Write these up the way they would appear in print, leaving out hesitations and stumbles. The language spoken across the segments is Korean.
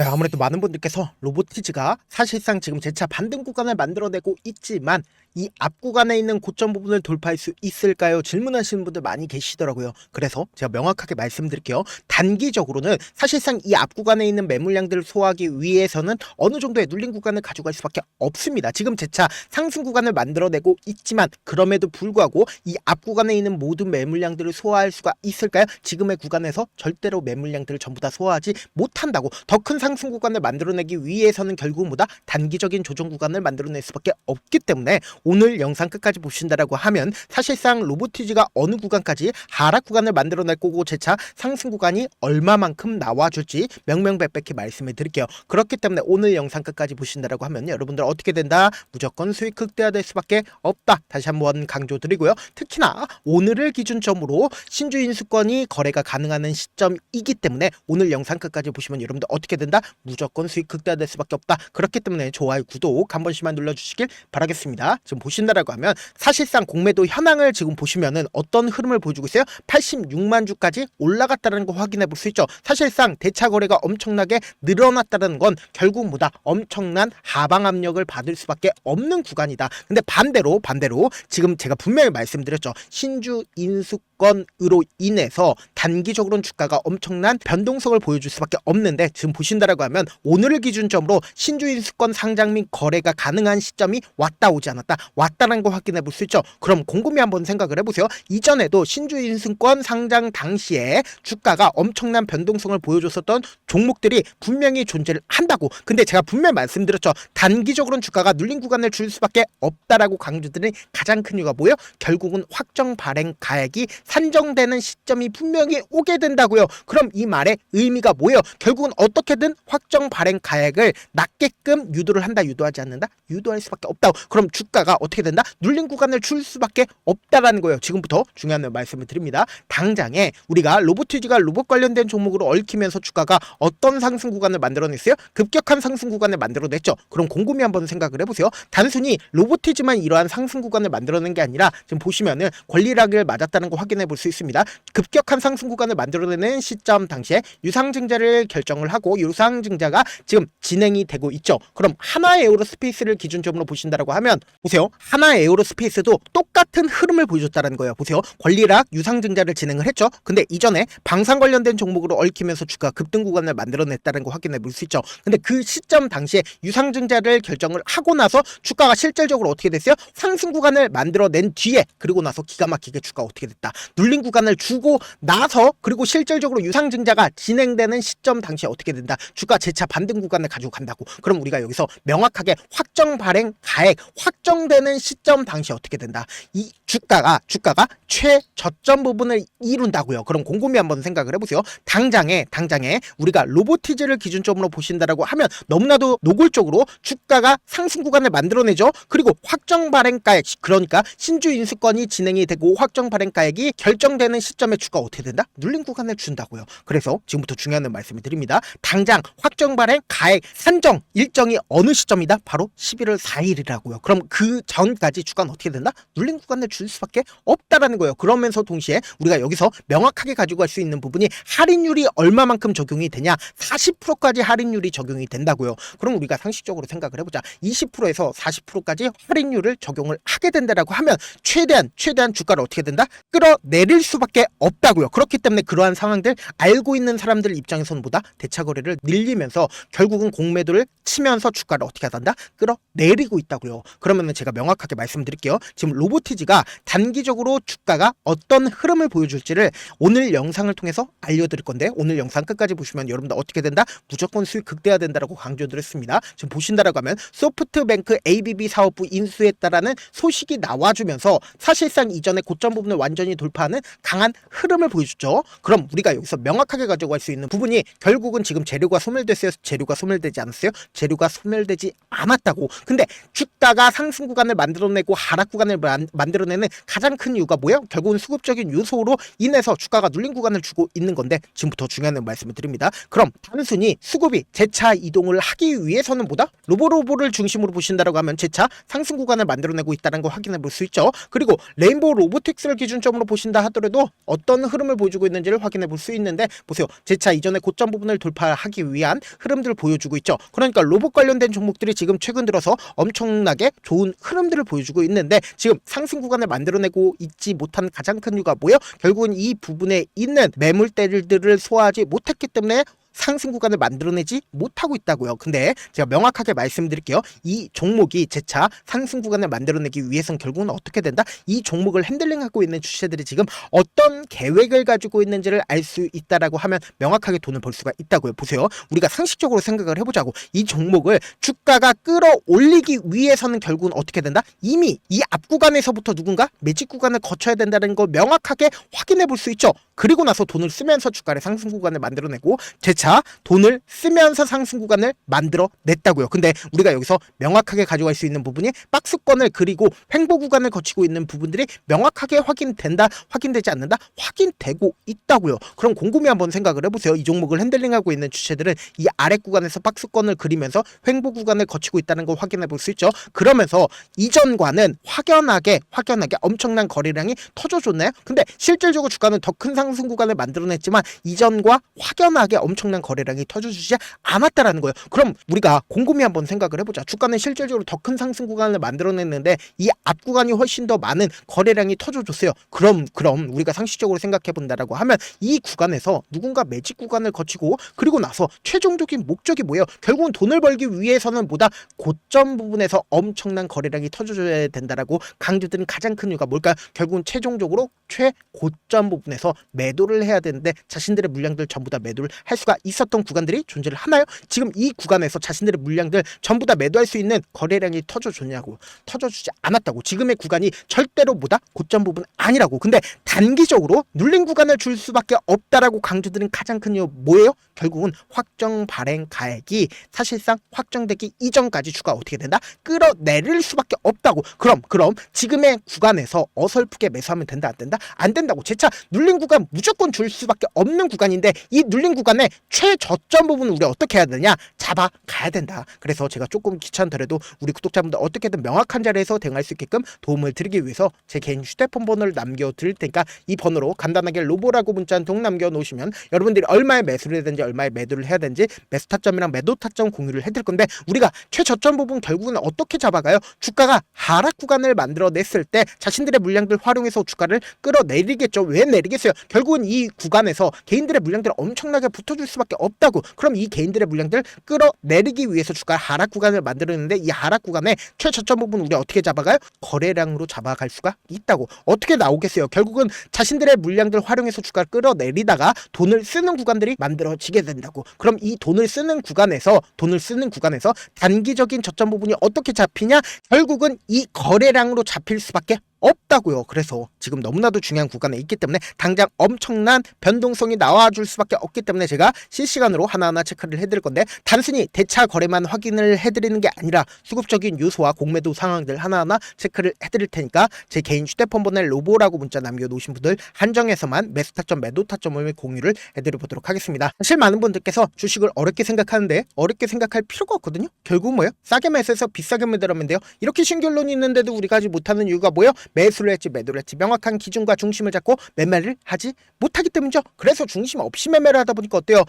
네, 아무래도 많은 분들께서 로보티즈가 사실상 지금 제 차 반등 구간을 만들어내고 있지만 이 앞 구간에 있는 고점 부분을 돌파할 수 있을까요? 질문하시는 분들 많이 계시더라고요. 그래서 제가 명확하게 말씀드릴게요. 단기적으로는 사실상 이 앞 구간에 있는 매물량들을 소화하기 위해서는 어느 정도의 눌린 구간을 가져갈 수밖에 없습니다. 지금 제 차 상승 구간을 만들어내고 있지만 그럼에도 불구하고 이 앞 구간에 있는 모든 매물량들을 소화할 수가 있을까요? 지금의 구간에서 절대로 매물량들을 전부 다 소화하지 못한다고. 더 큰 상승 구간을 만들어내기 위해서는 결국은 뭐다? 단기적인 조정 구간을 만들어낼 수밖에 없기 때문에 오늘 영상 끝까지 보신다라고 하면 사실상 로보티즈가 어느 구간까지 하락 구간을 만들어낼 거고 제 차 상승 구간이 얼마만큼 나와줄지 명명백백히 말씀을 드릴게요. 그렇기 때문에 오늘 영상 끝까지 보신다라고 하면 여러분들 어떻게 된다? 무조건 수익 극대화될 수밖에 없다. 다시 한번 강조드리고요. 특히나 오늘을 기준점으로 신주 인수권이 거래가 가능한 시점이기 때문에 오늘 영상 끝까지 보시면 여러분들 어떻게 된다? 무조건 수익 극대화될 수밖에 없다. 그렇기 때문에 좋아요, 구독 한 번씩만 눌러주시길 바라겠습니다. 지금 보신다라고 하면 사실상 공매도 현황을 지금 보시면은 어떤 흐름을 보여주고 있어요? 86만 주까지 올라갔다는 거 확인해 볼 수 있죠. 사실상 대차 거래가 엄청나게 늘어났다는 건 결국 뭐다? 엄청난 하방 압력을 받을 수밖에 없는 구간이다. 근데 반대로 지금 제가 분명히 말씀드렸죠. 신주 인수권으로 인해서 단기적으로는 주가가 엄청난 변동성을 보여줄 수밖에 없는데 지금 보신다라고 하면 오늘을 기준점으로 신주 인수권 상장 및 거래가 가능한 시점이 왔다 오지 않았다, 왔다는 거 확인해 볼 수 있죠. 그럼 곰곰이 한번 생각을 해보세요. 이전에도 신주 인수권 상장 당시에 주가가 엄청난 변동성을 보여줬었던 종목들이 분명히 존재를 한다고. 근데 제가 분명히 말씀드렸죠. 단기적으로는 주가가 눌린 구간을 줄 수밖에 없다라고 강조드린 가장 큰 이유가 뭐예요? 결국은 확정 발행 가액이 산정되는 시점이 분명히 오게 된다고요. 그럼 이 말의 의미가 뭐예요? 결국은 어떻게든 확정 발행 가액을 낮게끔 유도를 한다, 유도하지 않는다? 유도할 수밖에 없다고. 그럼 주가가 어떻게 된다? 눌린 구간을 줄 수밖에 없다라는 거예요. 지금부터 중요한 말씀을 드립니다. 당장에 우리가 로보티즈가 로봇 관련된 종목으로 얽히면서 주가가 어떤 상승 구간을 만들어냈어요? 급격한 상승 구간을 만들어냈죠. 그럼 곰곰이 한번 생각을 해보세요. 단순히 로보티즈만 이러한 상승 구간을 만들어낸 게 아니라 지금 보시면은 권리락을 맞았다는 거 확인해 볼 수 있습니다. 급격한 상승 구간을 만들어내는 시점 당시에 유상증자를 결정을 하고 유상증자가 지금 진행이 되고 있죠. 그럼 하나에어로스페이스를 기준점으로 보신다라고 하면 보세요. 하나에어로스페이스도 똑같은 흐름을 보여줬다는 거예요. 보세요. 권리락 유상증자를 진행을 했죠. 근데 이전에 방산 관련된 종목으로 얽히면서 주가 급등 구간을 만들어냈다는 거 확인해 볼 수 있죠. 근데 그 시점 당시에 유상증자를 결정을 하고 나서 주가가 실질적으로 어떻게 됐어요? 상승 구간을 만들어낸 뒤에 그리고 나서 기가 막히게 주가 어떻게 됐다? 눌린 구간을 주고 나서 그리고 실질적으로 유상증자가 진행되는 시점 당시에 어떻게 된다? 주가 재차 반등 구간을 가지고 간다고. 그럼 우리가 여기서 명확하게 확정 발행 가액 확정되는 시점 당시에 어떻게 된다? 이 주가가 최저점 부분을 이룬다고요. 그럼 곰곰이 한번 생각을 해보세요. 당장에 우리가 로보티즈를 기준점으로 보신다라고 하면 너무나도 노골적으로 주가가 상승 구간을 만들어내죠. 그리고 확정 발행 가액, 그러니까 신주 인수권이 진행이 되고 확정 발행 가액이 결정되는 시점에 주가가 어떻게 된다? 눌린 구간을 준다고요. 그래서 지금부터 중요한 말씀을 드립니다. 당장 확정 발행 가액 산정 일정이 어느 시점이다? 바로 11월 4일이라고요. 그럼 그 전까지 주가는 어떻게 된다? 눌린 구간을 줄 수밖에 없다라는 거예요. 그러면서 동시에 우리가 여기서 명확하게 가지고 갈 수 있는 부분이 할인율이 얼마만큼 적용이 되냐? 40%까지 할인율이 적용이 된다고요. 그럼 우리가 상식적으로 생각을 해보자. 20%에서 40%까지 할인율을 적용을 하게 된다라고 하면 최대한 주가를 어떻게 된다? 끌어내릴 수밖에 없다고요. 그렇기 때문에 그러한 상황들 알고 있는 사람들 입장에서는 보다 대차 거래를 늘리면서 결국은 공매도를 치면서 주가를 어떻게 한다? 끌어내리고 있다고요. 그러면은 제가 명확하게 말씀드릴게요. 지금 로보티즈가 단기적으로 주가가 어떤 흐름을 보여줄지를 오늘 영상을 통해서 알려드릴 건데 오늘 영상 끝까지 보시면 여러분들 어떻게 된다? 무조건 수익 극대화된다라고 강조드렸습니다. 지금 보신다라고 하면 소프트뱅크 ABB 사업부 인수했다라는 소식이 나와주면서 사실상 이전에 고점 부분을 완전히 돌파하는 강한 흐름을 보여주죠. 그럼 우리가 여기서 명확하게 가져갈 수 있는 부분이 결국은 지금 재료가 소멸됐어요? 재료가 소멸되지 않았어요? 재료가 소멸되지 않았다고. 근데 주가가 상승 구간을 만들어내고 하락 구간을 만들어내는 가장 큰 이유가 뭐예요? 결국은 수급적인 요소로 인해서 주가가 눌린 구간을 주고 있는 건데 지금부터 중요한 말씀을 드립니다. 그럼 단순히 수급이 재차 이동을 하기 위해서는 뭐다? 로보를 중심으로 보신다라고 하면 재차 상승 구간을 만들어내고 있다는 걸 확인해 볼 수 있죠. 그리고 레인보우 로보틱스를 기준점으로 보신다 하더라도 어떤 흐름을 보여주고 있는지를 확인해 볼 수 있는데 보세요. 제차 이전에 고점 부분을 돌파하기 위한 흐름들을 보여주고 있죠. 그러니까 로봇 관련된 종목들이 지금 최근 들어서 엄청나게 좋은 흐름들을 보여주고 있는데 지금 상승 구간을 만들어내고 있지 못한 가장 큰 이유가 뭐예요? 결국은 이 부분에 있는 매물대들을 소화하지 못했기 때문에 상승 구간을 만들어내지 못하고 있다고요. 근데 제가 명확하게 말씀드릴게요. 이 종목이 재차 상승 구간을 만들어내기 위해서는 결국은 어떻게 된다? 이 종목을 핸들링하고 있는 주체들이 지금 어떤 계획을 가지고 있는지를 알 수 있다라고 하면 명확하게 돈을 벌 수가 있다고요. 보세요. 우리가 상식적으로 생각을 해보자고. 이 종목을 주가가 끌어올리기 위해서는 결국은 어떻게 된다? 이미 이 앞 구간에서부터 누군가 매직 구간을 거쳐야 된다는 걸 명확하게 확인해 볼 수 있죠. 그리고 나서 돈을 쓰면서 주가를 상승 구간을 만들어내고 재차 돈을 쓰면서 상승 구간을 만들어냈다고요. 근데 우리가 여기서 명확하게 가져갈 수 있는 부분이 박스권을 그리고 횡보 구간을 거치고 있는 부분들이 명확하게 확인된다, 확인되지 않는다, 확인되고 있다고요. 그럼 곰곰이 한번 생각을 해보세요. 이 종목을 핸들링하고 있는 주체들은 이 아래 구간에서 박스권을 그리면서 횡보 구간을 거치고 있다는 걸 확인해 볼 수 있죠. 그러면서 이전과는 확연하게 엄청난 거래량이 터져줬나요? 근데 실질적으로 주가는 더 큰 상승 구간을 만들어냈지만 이전과 확연하게 엄청난 거래량이 터져주지 않았다라는 거예요. 그럼 우리가 곰곰이 한번 생각을 해보자. 주가는 실질적으로 더 큰 상승 구간을 만들어냈는데 이 앞 구간이 훨씬 더 많은 거래량이 터져줬어요. 그럼 우리가 상식적으로 생각해 본다라고 하면 이 구간에서 누군가 매직 구간을 거치고 그리고 나서 최종적인 목적이 뭐예요? 결국은 돈을 벌기 위해서는 보다 고점 부분에서 엄청난 거래량이 터져줘야 된다라고 강조드린 가장 큰 이유가 뭘까요? 결국은 최종적으로 최고점 부분에서 매도를 해야 되는데 자신들의 물량들 전부 다 매도를 할 수가 있었던 구간들이 존재를 하나요? 지금 이 구간에서 자신들의 물량들 전부 다 매도할 수 있는 거래량이 터져줬냐고? 터져주지 않았다고. 지금의 구간이 절대로 보다 고점 부분 아니라고. 근데 단기적으로 눌린 구간을 줄 수밖에 없다라고 강조드린 가장 큰 이유 뭐예요? 결국은 확정 발행 가액이 사실상 확정되기 이전까지 주가 어떻게 된다? 끌어내릴 수밖에 없다고. 그럼 지금의 구간에서 어설프게 매수하면 된다 안 된다? 안 된다고. 재차 눌린 구간 무조건 줄 수밖에 없는 구간인데 이 눌린 구간의 최저점 부분을 우리 어떻게 해야 되냐? 잡아가야 된다. 그래서 제가 조금 귀찮더라도 우리 구독자분들 어떻게든 명확한 자리에서 대응할 수 있게끔 도움을 드리기 위해서 제 개인 휴대폰 번호를 남겨드릴 테니까 이 번호로 간단하게 로보라고 문자 한 통 남겨놓으시면 여러분들이 얼마에 매수를 해야 되는지 얼마에 매도를 해야 되는지 매수 타점이랑 매도 타점 공유를 해드릴 건데 우리가 최저점 부분 결국은 어떻게 잡아가요? 주가가 하락 구간을 만들어냈을 때 자신들의 물량들 활용해서 주가를 끌어내리겠죠. 왜 내리겠어요? 결국은 이 구간에서 개인들의 물량들 엄청나게 붙어줄 수밖에 없다고. 그럼 이 개인들의 물량들 끌어내리기 위해서 주가 하락 구간을 만들었는데 이 하락 구간의 최저점 부분 우리 어떻게 잡아가요? 거래량으로 잡아갈 수가 있다고. 어떻게 나오겠어요? 결국은 자신들의 물량들 활용해서 주가를 끌어내리다가 돈을 쓰는 구간들이 만들어지게 된다고. 그럼 이 돈을 쓰는 구간에서 단기적인 저점 부분이 어떻게 잡히냐? 결국은 이 거래량으로 잡힐 수밖에 없다고요. 그래서 지금 너무나도 중요한 구간에 있기 때문에 당장 엄청난 변동성이 나와줄 수밖에 없기 때문에 제가 실시간으로 하나하나 체크를 해드릴 건데 단순히 대차 거래만 확인을 해드리는 게 아니라 수급적인 요소와 공매도 상황들 하나하나 체크를 해드릴 테니까 제 개인 휴대폰 번호에 로보라고 문자 남겨놓으신 분들 한정해서만 매수 타점 매도 타점을 공유를 해드려보도록 하겠습니다. 사실 많은 분들께서 주식을 어렵게 생각하는데 어렵게 생각할 필요가 없거든요. 결국 뭐예요? 싸게 매수해서 비싸게 매도하면 돼요. 이렇게 신결론이 있는데도 우리가 하지 못하는 이유가 뭐예요? 매수를 했지 매도를 했지 명확한 기준과 중심을 잡고 매매를 하지 못하기 때문이죠. 그래서 중심 없이 매매를 하다 보니까 어때요?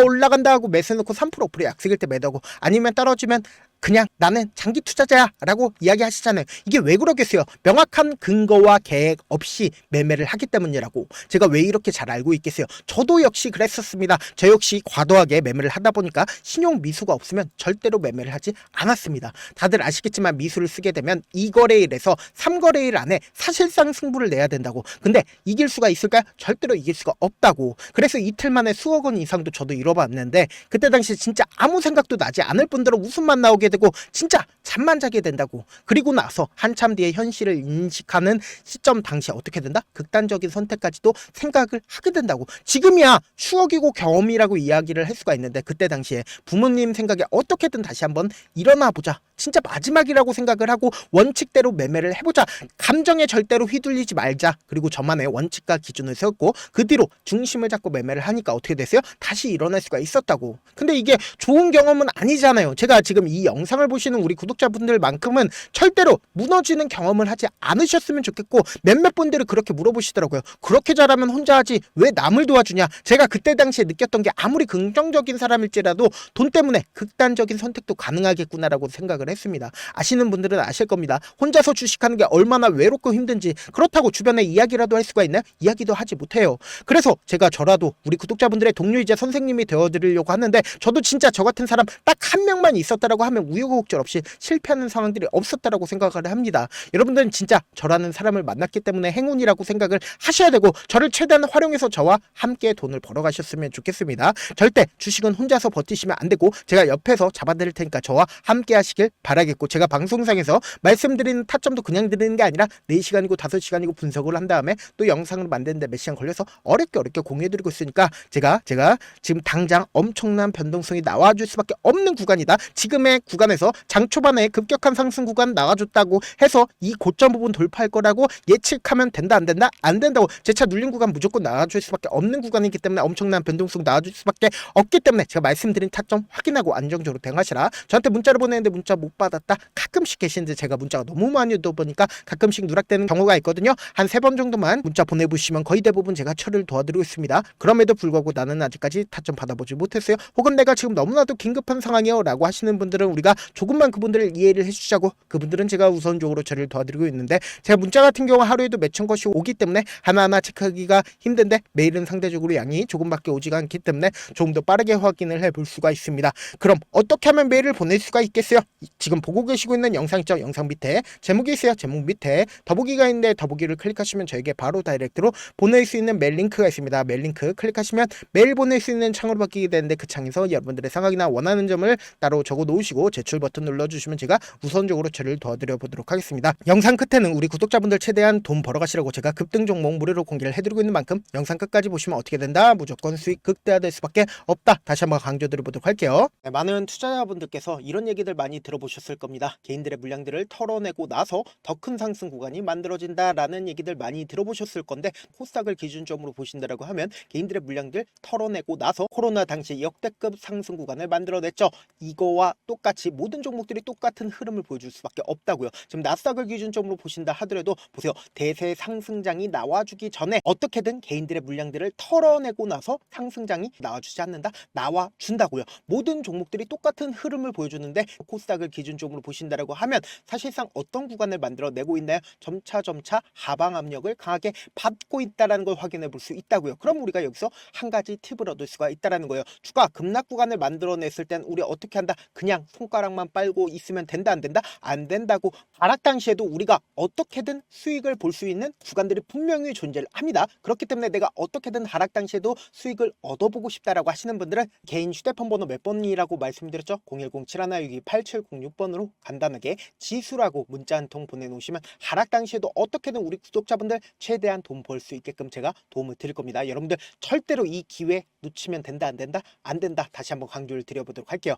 올라간다 하고 매수해놓고 3% 5% 약속일 때 매도하고 아니면 떨어지면 그냥 나는 장기 투자자야 라고 이야기하시잖아요. 이게 왜 그러겠어요? 명확한 근거와 계획 없이 매매를 하기 때문이라고. 제가 왜 이렇게 잘 알고 있겠어요? 저도 역시 그랬었습니다. 저 역시 과도하게 매매를 하다 보니까 신용 미수가 없으면 절대로 매매를 하지 않았습니다. 다들 아시겠지만 미수를 쓰게 되면 2거래일에서 3거래일 안에 사실상 승부를 내야 된다고. 근데 이길 수가 있을까요? 절대로 이길 수가 없다고. 그래서 이틀 만에 수억 원 이상도 저도 잃어봤는데 그때 당시 진짜 아무 생각도 나지 않을 뿐더러 웃음만 나오게 되고 진짜 잠만 자게 된다고. 그리고 나서 한참 뒤에 현실을 인식하는 시점 당시에 어떻게 된다? 극단적인 선택까지도 생각을 하게 된다고. 지금이야 추억이고 경험이라고 이야기를 할 수가 있는데 그때 당시에 부모님 생각에 어떻게든 다시 한번 일어나 보자. 진짜 마지막이라고 생각을 하고 원칙대로 매매를 해보자. 감정에 절대로 휘둘리지 말자. 그리고 저만의 원칙과 기준을 세웠고 그 뒤로 중심을 잡고 매매를 하니까 어떻게 됐어요? 다시 일어날 수가 있었다고. 근데 이게 좋은 경험은 아니잖아요. 제가 지금 이 영상을 보시는 우리 구독자분들만큼은 절대로 무너지는 경험을 하지 않으셨으면 좋겠고, 몇몇 분들이 그렇게 물어보시더라고요. 그렇게 잘하면 혼자 하지 왜 남을 도와주냐. 제가 그때 당시에 느꼈던 게, 아무리 긍정적인 사람일지라도 돈 때문에 극단적인 선택도 가능하겠구나라고 생각을 했습니다. 아시는 분들은 아실 겁니다. 혼자서 주식하는 게 얼마나 외롭고 힘든지. 그렇다고 주변에 이야기라도 할 수가 있나요? 이야기도 하지 못해요. 그래서 제가 저라도 우리 구독자분들의 동료이자 선생님이 되어드리려고 하는데, 저도 진짜 저 같은 사람 딱 한 명만 있었다라고 하면 우여곡절 없이 실패하는 상황들이 없었다라고 생각을 합니다. 여러분들은 진짜 저라는 사람을 만났기 때문에 행운이라고 생각을 하셔야 되고, 저를 최대한 활용해서 저와 함께 돈을 벌어가셨으면 좋겠습니다. 절대 주식은 혼자서 버티시면 안 되고, 제가 옆에서 잡아드릴 테니까 저와 함께 하시길 바라겠고, 제가 방송상에서 말씀드리는 타점도 그냥 드리는 게 아니라 4시간이고 5시간이고 분석을 한 다음에 또 영상을 만드는데 몇 시간 걸려서 어렵게 공유해드리고 있으니까, 제가 지금 당장 엄청난 변동성이 나와줄 수밖에 없는 구간이다. 지금의 구간에서 장 초반에 급격한 상승 구간 나와줬다고 해서 이 고점 부분 돌파할 거라고 예측하면 된다 안 된다? 안 된다고. 제 차 눌린 구간 무조건 나와줄 수밖에 없는 구간이기 때문에, 엄청난 변동성 나와줄 수밖에 없기 때문에 제가 말씀드린 타점 확인하고 안정적으로 대응하시라. 저한테 문자를 보내는데 문자 못 받았다 가끔씩 계시는데, 제가 문자가 너무 많이 오다 보니까 가끔씩 누락되는 경우가 있거든요. 한 3번 정도만 문자 보내보시면 거의 대부분 제가 처리를 도와드리고 있습니다. 그럼에도 불구하고 나는 아직까지 타점 받아보지 못했어요. 혹은 내가 지금 너무나도 긴급한 상황이요 라고 하시는 분들은, 우리가 조금만 그분들을 이해를 해주자고, 그분들은 제가 우선적으로 처리를 도와드리고 있는데, 제가 문자 같은 경우 하루에도 몇천 것이 오기 때문에 하나하나 체크하기가 힘든데, 메일은 상대적으로 양이 조금밖에 오지가 않기 때문에 조금 더 빠르게 확인을 해볼 수가 있습니다. 그럼 어떻게 하면 메일을 보낼 수가 있겠어요? 지금 보고 계시고 있는 영상 있죠? 영상 밑에 제목이 있어요. 제목 밑에 더보기가 있는데, 더보기를 클릭하시면 저에게 바로 다이렉트로 보낼 수 있는 메일 링크가 있습니다. 메일 링크 클릭하시면 메일 보낼 수 있는 창으로 바뀌게 되는데, 그 창에서 여러분들의 상황이나 원하는 점을 따로 적어 놓으시고 제출 버튼 눌러주시면 제가 우선적으로 처리를 도와드려 보도록 하겠습니다. 영상 끝에는 우리 구독자분들 최대한 돈 벌어가시라고 제가 급등 종목 무료로 공개를 해드리고 있는 만큼, 영상 끝까지 보시면 어떻게 된다? 무조건 수익 극대화될 수밖에 없다. 다시 한번 강조드려 보도록 할게요. 네, 많은 투자자분들께서 이런 얘기들 많이 들어보셨을 겁니다. 개인들의 물량들을 털어내고 나서 더 큰 상승 구간이 만들어진다라는 얘기들 많이 들어보셨을 건데, 코스닥을 기준점으로 보신다라고 하면 개인들의 물량들 털어내고 나서 코로나 당시 역대급 상승 구간을 만들어냈죠. 이거와 똑같이 모든 종목들이 똑같은 흐름을 보여줄 수밖에 없다고요. 지금 나스닥을 기준점으로 보신다 하더라도 보세요. 대세 상승장이 나와주기 전에 어떻게든 개인들의 물량들을 털어내고 나서 상승장이 나와주지 않는다? 나와준다고요. 모든 종목들이 똑같은 흐름을 보여주는데, 코스닥을 기준점으로 보신다라고 하면 사실상 어떤 구간을 만들어내고 있나요? 점차 하방 압력을 강하게 받고 있다는 걸 확인해 볼 수 있다고요. 그럼 우리가 여기서 한 가지 팁을 얻을 수가 있다는 거예요. 주가 급락 구간을 만들어냈을 땐 우리 어떻게 한다? 그냥 손가락만 빨고 있으면 된다 안 된다? 안 된다고. 하락 당시에도 우리가 어떻게든 수익을 볼 수 있는 구간들이 분명히 존재를 합니다. 그렇기 때문에 내가 어떻게든 하락 당시에도 수익을 얻어보고 싶다라고 하시는 분들은 개인 휴대폰 번호 몇 번이라고 말씀드렸죠? 010-7162-8706번으로 간단하게 지수라고 문자 한 통 보내놓으시면 하락 당시에도 어떻게든 우리 구독자분들 최대한 돈 벌 수 있게끔 제가 도움을 드릴 겁니다. 여러분들 절대로 이 기회 놓치면 된다 안 된다? 안 된다. 다시 한번 강조를 드려보도록 할게요.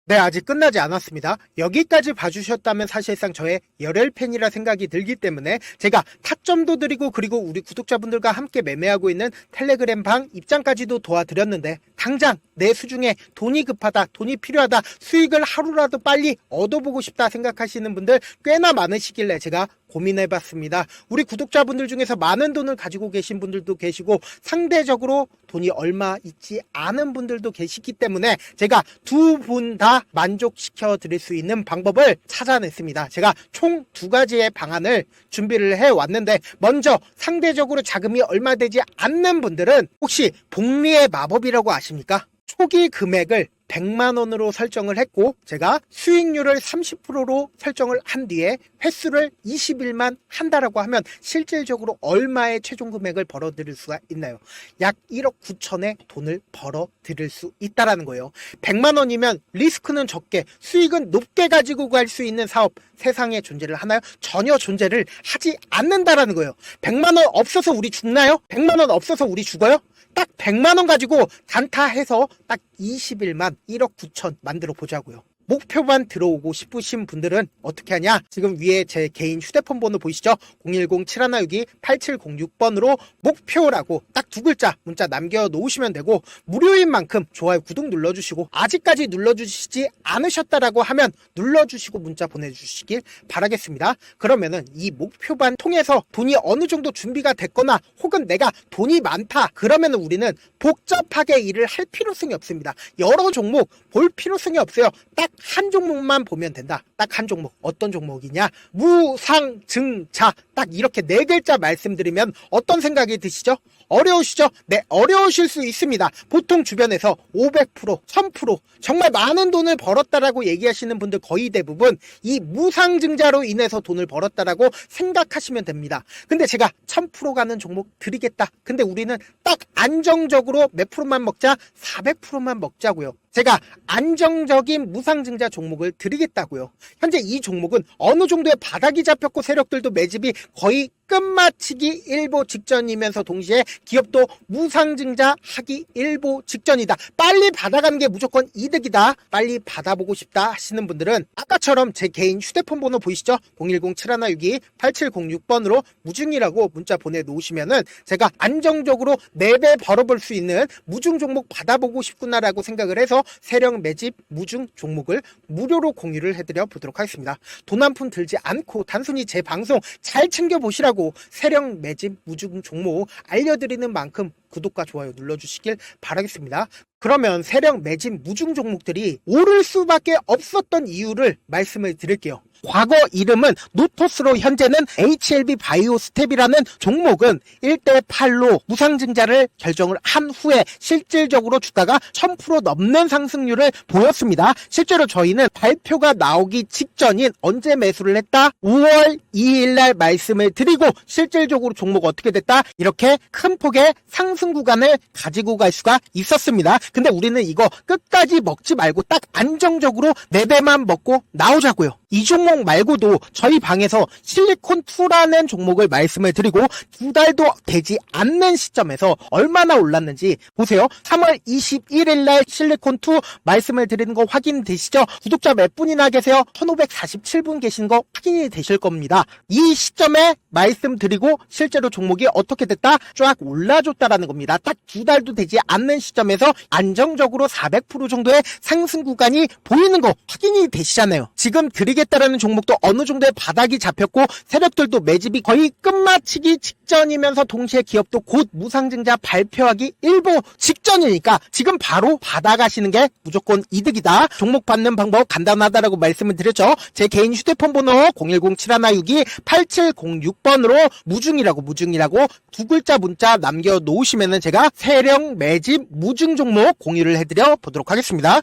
네, 아직 끝나지 않았습니다. 여기까지 봐주셨다면 사실상 저의 열혈 팬이라 생각이 들기 때문에 제가 타점도 드리고, 그리고 우리 구독자분들과 함께 매매하고 있는 텔레그램 방 입장까지도 도와드렸는데, 당장 내 수중에 돈이 급하다, 돈이 필요하다, 수익을 하루라도 빨리 얻어보고 싶다 생각하시는 분들 꽤나 많으시길래 제가 고민해봤습니다. 우리 구독자분들 중에서 많은 돈을 가지고 계신 분들도 계시고, 상대적으로 돈이 얼마 있지 않은 분들도 계시기 때문에 제가 두 분 다 만족시켜 드릴 수 있는 방법을 찾아냈습니다. 제가 총 2가지의 방안을 준비를 해왔는데, 먼저 상대적으로 자금이 얼마 되지 않는 분들은 혹시 복리의 마법이라고 아십니까? 초기 금액을 100만원으로 설정을 했고, 제가 수익률을 30%로 설정을 한 뒤에 횟수를 20일만 한다라고 하면 실질적으로 얼마의 최종 금액을 벌어들일 수가 있나요? 약 1억 9천의 돈을 벌어들일 수 있다라는 거예요. 100만원이면 리스크는 적게 수익은 높게 가지고 갈 수 있는 사업, 세상에 존재를 하나요? 전혀 존재를 하지 않는다라는 거예요. 100만원 없어서 우리 죽나요? 100만원 없어서 우리 죽어요? 딱 100만원 가지고 단타해서 딱 20일만 1억 9천 만들어 보자고요. 목표만 들어오고 싶으신 분들은 어떻게 하냐? 지금 위에 제 개인 휴대폰 번호 보이시죠? 010-7162-8706번으로 목표라고 딱 두 글자 문자 남겨놓으시면 되고, 무료인 만큼 좋아요, 구독 눌러주시고, 아직까지 눌러주시지 않으셨다라고 하면 눌러주시고 문자 보내주시길 바라겠습니다. 그러면은 이 목표반 통해서 돈이 어느 정도 준비가 됐거나 혹은 내가 돈이 많다 그러면은 우리는 복잡하게 일을 할 필요성이 없습니다. 여러 종목 볼 필요성이 없어요. 딱 한 종목만 보면 된다. 딱 한 종목. 어떤 종목이냐? 무상증자. 딱 이렇게 네 글자 말씀드리면 어떤 생각이 드시죠? 어려우시죠? 네, 어려우실 수 있습니다. 보통 주변에서 500%, 1000% 정말 많은 돈을 벌었다라고 얘기하시는 분들 거의 대부분 이 무상증자로 인해서 돈을 벌었다라고 생각하시면 됩니다. 근데 제가 1000% 가는 종목 드리겠다. 근데 우리는 딱 안정적으로 몇 프로만 먹자? 400%만 먹자고요. 제가 안정적인 무상증자 종목을 드리겠다고요. 현재 이 종목은 어느 정도의 바닥이 잡혔고 세력들도 매집이 거의 끝마치기 일보 직전이면서 동시에 기업도 무상증자 하기 일보 직전이다. 빨리 받아가는 게 무조건 이득이다. 빨리 받아보고 싶다 하시는 분들은 아까처럼 제 개인 휴대폰 번호 보이시죠? 010-7162-8706번으로 무중이라고 문자 보내놓으시면은 제가 안정적으로 4배 벌어볼 수 있는 무중 종목 받아보고 싶구나라고 생각을 해서 세력 매집 무중 종목을 무료로 공유를 해드려 보도록 하겠습니다. 돈 한 푼 들지 않고 단순히 제 방송 잘 챙겨보시라고 세력 매집 무중 종목 알려드리는 만큼 구독과 좋아요 눌러주시길 바라겠습니다. 그러면 세력 매집 무중 종목들이 오를 수밖에 없었던 이유를 말씀을 드릴게요. 과거 이름은 노토스로 현재는 HLB 바이오스텝이라는 종목은 1대8로 무상증자를 결정을 한 후에 실질적으로 주가가 1000% 넘는 상승률을 보였습니다. 실제로 저희는 발표가 나오기 직전인 언제 매수를 했다? 5월 2일날 말씀을 드리고 실질적으로 종목 어떻게 됐다? 이렇게 큰 폭의 상승 구간을 가지고 갈 수가 있었습니다. 근데 우리는 이거 끝까지 먹지 말고 딱 안정적으로 4배만 먹고 나오자고요. 이 종목 말고도 저희 방에서 실리콘2라는 종목을 말씀을 드리고 2달도 되지 않는 시점에서 얼마나 올랐는지 보세요. 3월 21일 날 실리콘2 말씀을 드리는 거 확인되시죠? 구독자 몇 분이나 계세요? 1547분 계신 거 확인이 되실 겁니다. 이 시점에 말씀드리고 실제로 종목이 어떻게 됐다? 쫙 올라줬다라는 겁니다. 딱 2달도 되지 않는 시점에서 안정적으로 400% 정도의 상승 구간이 보이는 거 확인이 되시잖아요. 지금 드리겠다라는 종목도 어느 정도의 바닥이 잡혔고 세력들도 매집이 거의 끝마치기 직전이면서 동시에 기업도 곧 무상증자 발표하기 일보 직전이니까 지금 바로 받아가시는 게 무조건 이득이다. 종목 받는 방법 간단하다라고 말씀을 드렸죠. 제 개인 휴대폰 번호 010-7162-8706번으로 무중이라고 두 글자 문자 남겨놓으시면은 제가 세력 매집 무중 종목 공유를 해드려 보도록 하겠습니다.